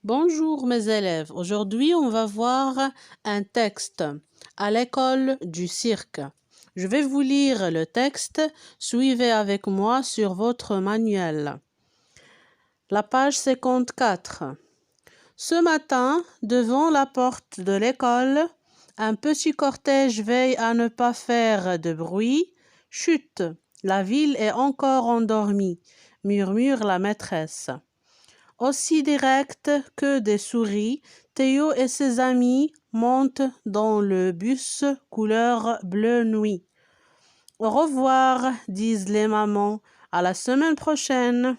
Bonjour mes élèves, aujourd'hui on va voir un texte à l'école du cirque. Je vais vous lire le texte, suivez avec moi sur votre manuel. La page 54. Ce matin, devant la porte de l'école, un petit cortège veille à ne pas faire de bruit. Chut, la ville est encore endormie, murmure la maîtresse. Aussi direct que des souris, Théo et ses amis montent dans le bus couleur bleu nuit. Au revoir, disent les mamans. À la semaine prochaine.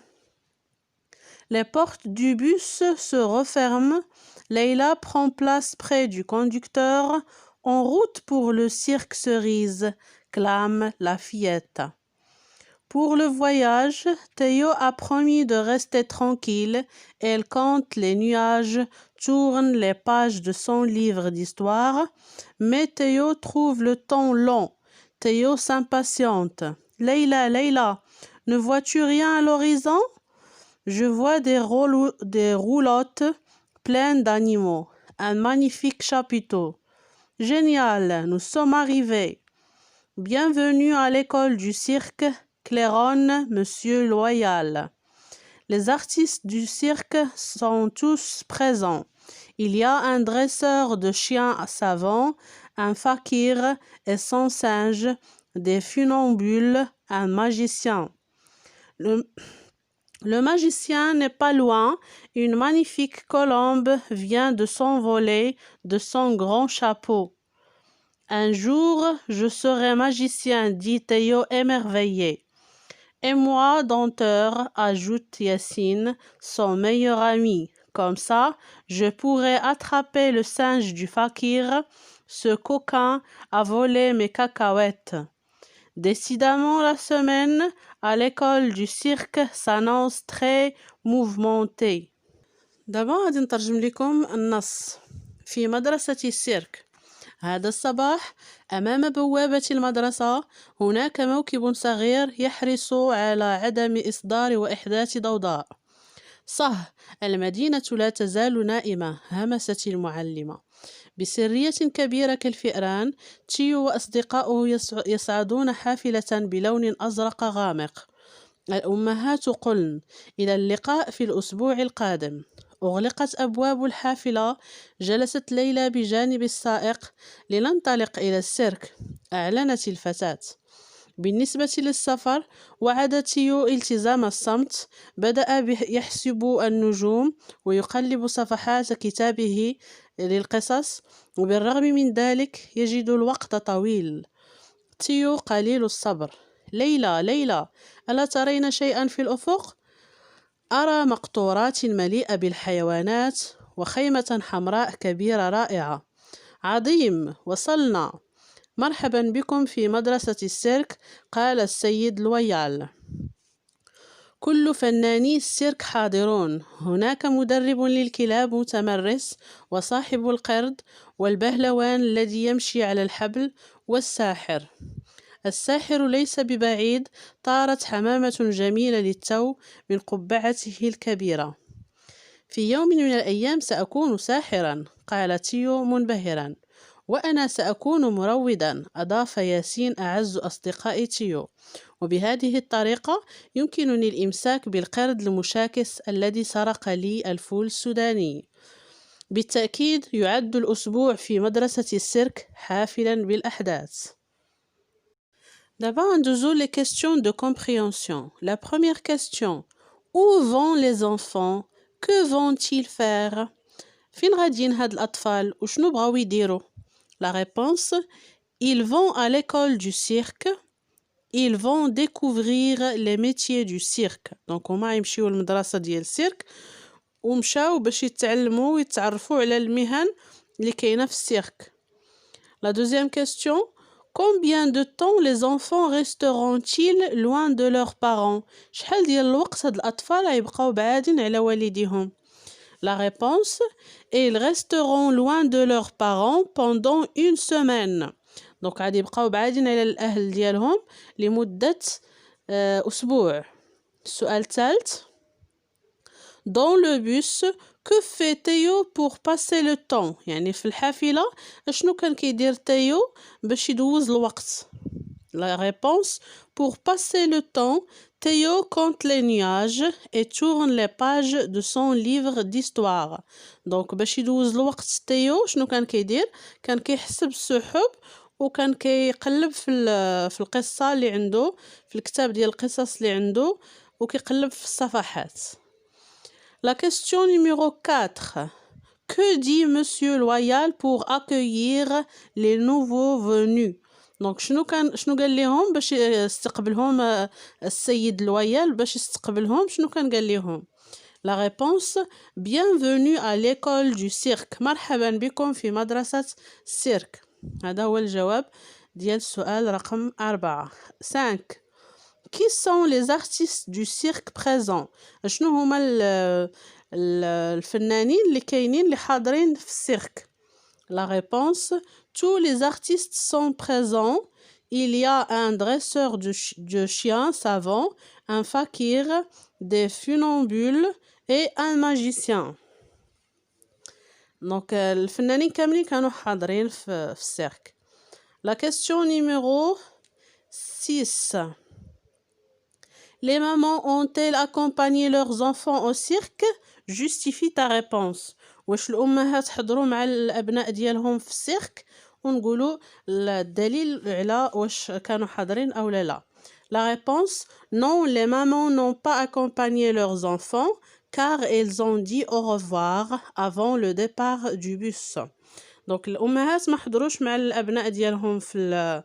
Les portes du bus se referment. Leïla prend place près du conducteur. En route pour le cirque cerise, clame la fillette. Pour le voyage, Théo a promis de rester tranquille. Elle compte les nuages, tourne les pages de son livre d'histoire. Mais Théo trouve le temps long. Théo s'impatiente. « Leïla, ne vois-tu rien à l'horizon ?» Je vois des roulottes pleines d'animaux. Un magnifique chapiteau. Génial, nous sommes arrivés. Bienvenue à l'école du cirque, claironne Monsieur Loyal. Les artistes du cirque sont tous présents. Il y a un dresseur de chiens savants, un fakir et son singe, des funambules, un magicien. Le magicien n'est pas loin, une magnifique colombe vient de s'envoler de son grand chapeau. Un jour, je serai magicien, dit Théo émerveillé. Et moi, denteur, ajoute Yassine, son meilleur ami. Comme ça, je pourrai attraper le singe du fakir. Ce coquin a volé mes cacahuètes. Décidément, la semaine à l'école du cirque s'annonce très mouvementée. دابا غادي نترجم لكم النص. في مدرسة السيرك. هذا الصباح أمام بوابة المدرسة هناك موكب صغير يحرص على عدم إصدار وإحداث ضوضاء. صه، المدينة لا تزال نائمة، همست المعلمة. بسرية كبيرة كالفئران، تيو وأصدقاؤه يصعدون حافلة بلون أزرق غامق. الأمهات قلن: إلى اللقاء في الأسبوع القادم. أغلقت أبواب الحافلة. جلست ليلى بجانب السائق. لننطلق إلى السيرك، أعلنت الفتاة. بالنسبة للسفر، وعد تيو التزام الصمت. بدأ يحسب النجوم ويقلب صفحات كتابه للقصص، وبالرغم من ذلك يجد الوقت طويل. تيو قليل الصبر. ليلى، ألا ترين شيئا في الأفق؟ أرى مقطورات مليئة بالحيوانات وخيمة حمراء كبيرة رائعة. عظيم، وصلنا. مرحبا بكم في مدرسة السيرك، قال السيد لويال. كل فناني السيرك حاضرون. هناك مدرب للكلاب متمرس، وصاحب القرد، والبهلوان الذي يمشي على الحبل، والساحر. الساحر ليس ببعيد. طارت حمامة جميلة للتو من قبعته الكبيرة. في يوم من الأيام سأكون ساحرا، قال تيو منبهرا. وأنا سأكون مرودا، أضاف ياسين أعز أصدقاء تيو. وبهذه الطريقة يمكنني الإمساك بالقرد المشاكس الذي سرق لي الفول السوداني. بالتأكيد يعد الأسبوع في مدرسة السيرك حافلا بالأحداث. D'abord, on les questions de compréhension. La première question: où vont les enfants? Que vont-ils faire? فين غاديين هاد الأطفال؟ وشنو بغاو يديروا؟ La réponse: ils vont à l'école du cirque. Ils vont découvrir les métiers du cirque. Donc هما يمشيو للمدرسة ديال السيرك ومشاو باش يتعلموا ويتعرفوا على المهن اللي كاينة في السيرك. La deuxième question: combien de temps les enfants resteront-ils loin de leurs parents? شحال ديال الوقت هاد الأطفال غيبقاو بعادين على والديهم؟ La réponse: ils resteront loin de leurs parents pendant une semaine. Donc غادي يبقاو بعادين على الأهل ديالهم لمدة أسبوع. السؤال الثالث: dans le bus, Que fait Théo pour passer le temps يعني في الحافلة شنو كان كيدير تيو باش يدوز الوقت. La réponse pour passer le temps Théo compte les nuages et tourne les pages de son livre d'histoire. Donc باش يدوز الوقت تيو شنو كان كيدير كان كيحسب السحب وكان كيقلب في القصة اللي عنده في الكتاب ديال القصص اللي عنده وكيقلب في الصفحات. La question numéro 4. Que dit Monsieur Loyal pour accueillir les nouveaux venus? Donc شنو قال لهم باش يستقبلهم السيد لويال باش يستقبلهم شنو كان قال لهم؟ La réponse bienvenue à l'école du cirque. مرحبا بكم في مدرسة السيرك. هذا هو الجواب ديال السؤال رقم 4. 5. Qui sont les artistes du cirque présents? شنو هما الفنانين اللي كاينين اللي حاضرين في السيرك؟ La réponse tous les artistes sont présents. Il y a un dresseur de chiens savants, un fakir, des funambules et un magicien. Donc الفنانين كاملين كانوا حاضرين في السيرك. La question numéro 6. Les mamans ont-elles accompagné leurs enfants au cirque? Justifie ta réponse. واش الأمهات حضروا مع الأبناء ديالهم في السيرك؟ ونقولوا الدليل على واش كانوا حاضرين أو لا. La réponse non, les mamans n'ont pas accompagné leurs enfants car elles ont dit au revoir avant le départ du bus. Donc الأمهات ما حضروش مع الأبناء ديالهم في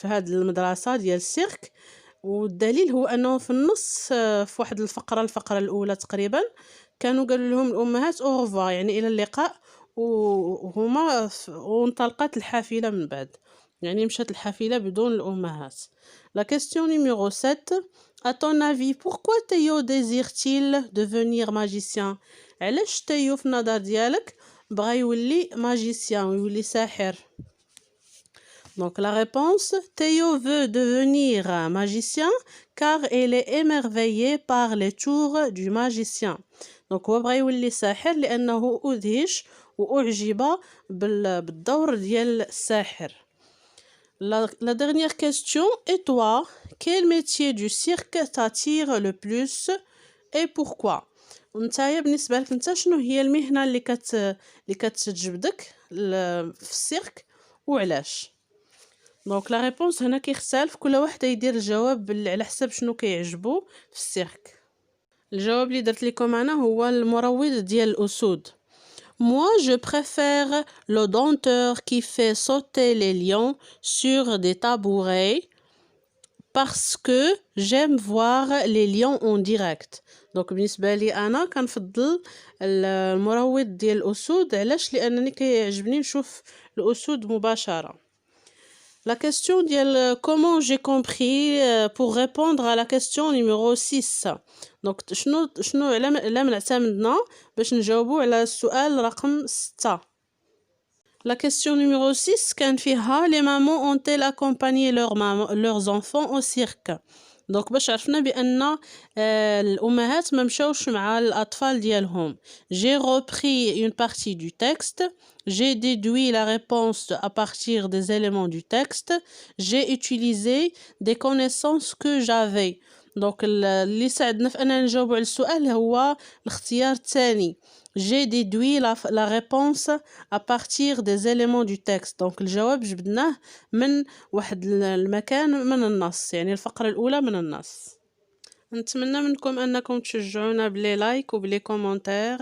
هذه المدرسة ديال السيرك. والدليل هو أنه في النص في واحد الفقرة الأولى تقريبا كانوا قالوا لهم الأمهات أوغفوار يعني إلى اللقاء وانطلقت الحافلة من بعد يعني مشات الحافلة بدون الأمهات. La question numéro 7. À ton avis, pourquoi Théo désire-t-il devenir magicien? علاش تيو في النظر ديالك بغا يولي magicien ويولي ساحر؟ Donc la réponse, Théo veut devenir magicien car elle est émerveillée par les tours du magicien. Donc هو بغا يولي ساحر لأنه أدهش وأعجب بالدور ديال الساحر. La dernière question, et toi, quel métier du cirque t'attire le plus et pourquoi? ونتايا بالنسبة لك نتا شنو هي المهنة اللي كتجبدك في السيرك وعلاش؟ دونك لا ريبونس هنا كيختلف كل واحد يدير الجواب على حسب شنو كيعجبو في السيرك. الجواب اللي درت لكم انا هو المروض ديال الاسود. Moi je préfère le dompteur qui fait sauter les lions sur des tabourets parce que j'aime voir les lions en direct. دونك بالنسبه لي انا كنفضل المروض ديال الاسود علاش لانني كيعجبني نشوف الاسود مباشره. La question ديال comment j'ai compris pour répondre à la question numéro 6. Donc شنو على نعتمدنا باش نجاوبوا على السؤال رقم 6. La question numéro 6 كان فيها les mamans ont-elles accompagné leurs enfants au cirque. Donc باش عرفنا بأن الأمهات ما مشاوش مع الأطفال ديالهم. J'ai repris une partie du texte. J'ai déduit la réponse à partir des éléments du texte. J'ai utilisé des connaissances que j'avais. Donc اللي ساعدنا في أننا نجاوب على السؤال هو الاختيار الثاني. J'ai déduit la réponse à partir des éléments du texte. Donc الجواب جبدناه من واحد المكان من النص يعني الفقرة الأولى من النص. نتمنى منكم أنكم تشجعونا بلي لايك وبلي كومنتير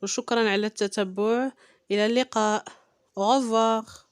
وشكرا على التتبع. إلى اللقاء. Au revoir.